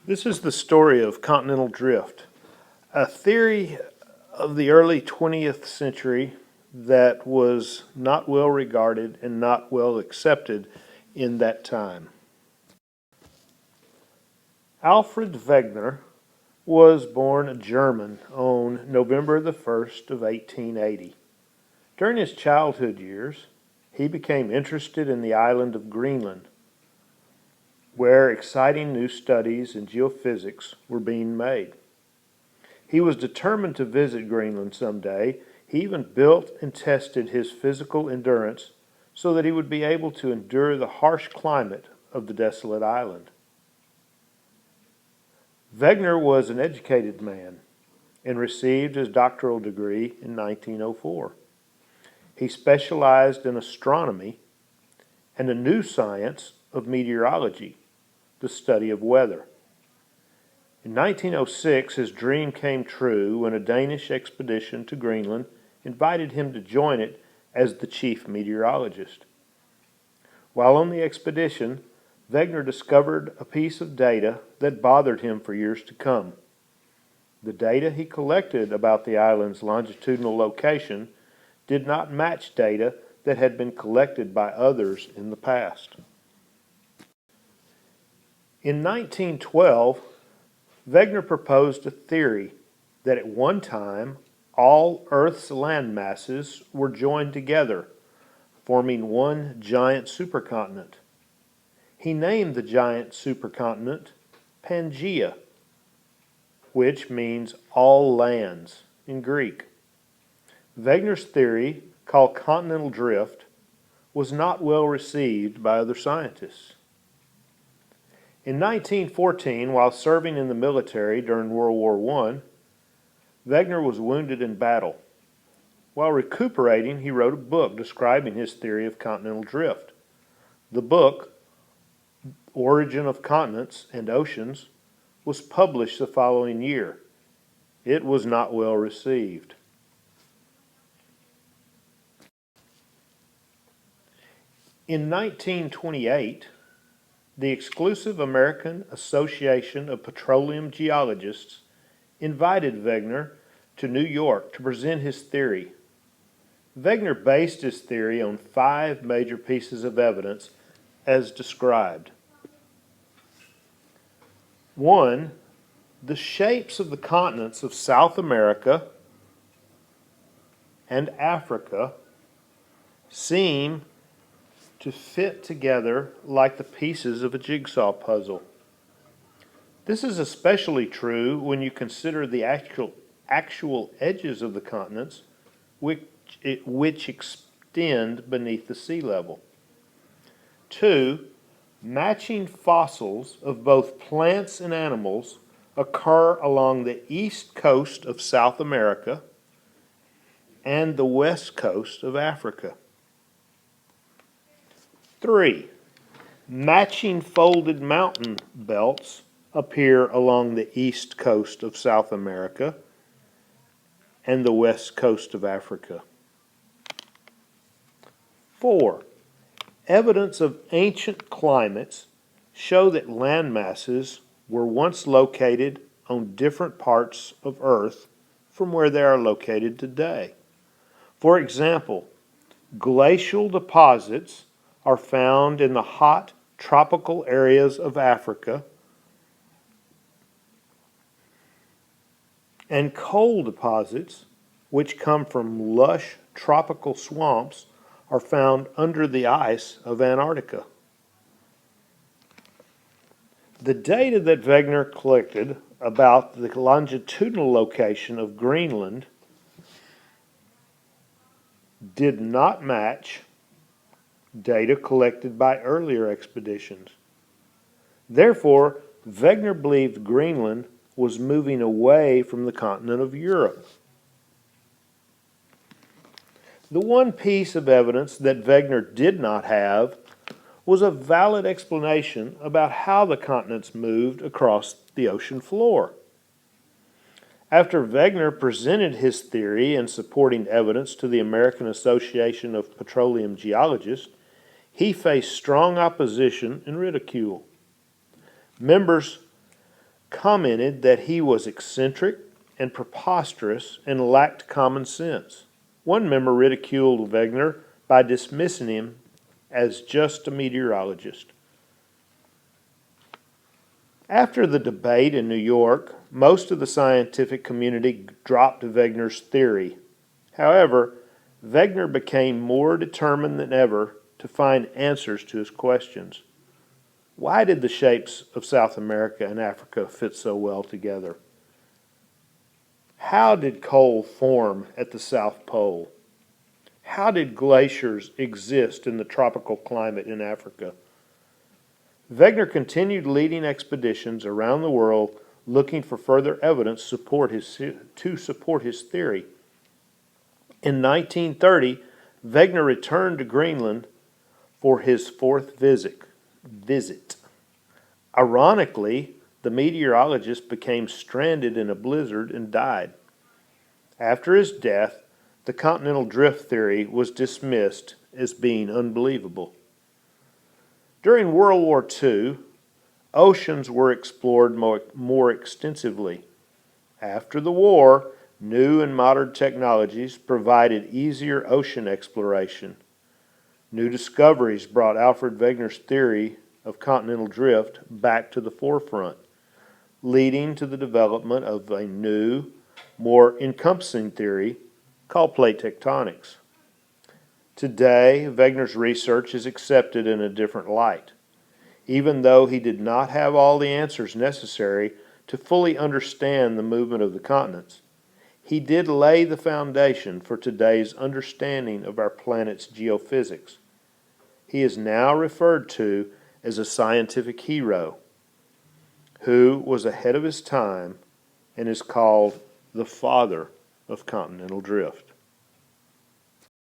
This is the story of Continental Drift, a theory of the early 20th century that was not well regarded and not well accepted in that time. Alfred Wegener was born a German on November the 1st of 1880. During his childhood years, he became interested in the island of Greenland, where exciting new studies in geophysics were being made. He was determined to visit Greenland someday. He even built and tested his physical endurance so that he would be able to endure the harsh climate of the desolate island. Wegener was an educated man and received his doctoral degree in 1904. He specialized in astronomy and a new science of meteorology, the study of weather. In 1906, his dream came true when a Danish expedition to Greenland invited him to join it as the chief meteorologist. While on the expedition, Wegener discovered a piece of data that bothered him for years to come. The data he collected about the island's longitudinal location did not match data that had been collected by others in the past. In 1912, Wegener proposed a theory that at one time all Earth's land masses were joined together, forming one giant supercontinent. He named the giant supercontinent Pangaea, which means all lands in Greek. Wegener's theory, called Continental Drift, was not well received by other scientists. In 1914, while serving in the military during World War I, Wegener was wounded in battle. While recuperating, he wrote a book describing his theory of continental drift. The book, Origin of Continents and Oceans, was published the following year. It was not well received. In 1928, the exclusive American Association of Petroleum Geologists invited Wegener to New York to present his theory. Wegener based his theory on 5 major pieces of evidence as described. 1. The shapes of the continents of South America and Africa seem to fit together like the pieces of a jigsaw puzzle. This is especially true when you consider the actual edges of the continents which extend beneath the sea level. 2. Matching fossils of both plants and animals occur along the east coast of South America and the west coast of Africa. 3. Matching folded mountain belts appear along the east coast of South America and the west coast of Africa. 4. Evidence of ancient climates show that land masses were once located on different parts of Earth from where they are located today. For example, glacial deposits are found in the hot tropical areas of Africa, and coal deposits, which come from lush tropical swamps, are found under the ice of Antarctica. The data that Wegener collected about the longitudinal location of Greenland did not match data collected by earlier expeditions. Therefore, Wegener believed Greenland was moving away from the continent of Europe. The one piece of evidence that Wegener did not have was a valid explanation about how the continents moved across the ocean floor. After Wegener presented his theory and supporting evidence to the American Association of Petroleum Geologists, he faced strong opposition and ridicule. Members commented that he was eccentric and preposterous and lacked common sense. One member ridiculed Wegener by dismissing him as just a meteorologist. After the debate in New York, most of the scientific community dropped Wegener's theory. However, Wegener became more determined than ever to find answers to his questions. Why did the shapes of South America and Africa fit so well together? How did coal form at the South Pole? How did glaciers exist in the tropical climate in Africa? Wegener continued leading expeditions around the world looking for further evidence to support his theory. In 1930, Wegener returned to Greenland for his fourth visit. Ironically, the meteorologist became stranded in a blizzard and died. After his death, the Continental Drift theory was dismissed as being unbelievable. During World War II, oceans were explored more extensively. After the war, new and modern technologies provided easier ocean exploration. New discoveries brought Alfred Wegener's theory of continental drift back to the forefront, leading to the development of a new, more encompassing theory called plate tectonics. Today, Wegener's research is accepted in a different light. Even though he did not have all the answers necessary to fully understand the movement of the continents, he did lay the foundation for today's understanding of our planet's geophysics. He is now referred to as a scientific hero who was ahead of his time and is called the father of continental drift.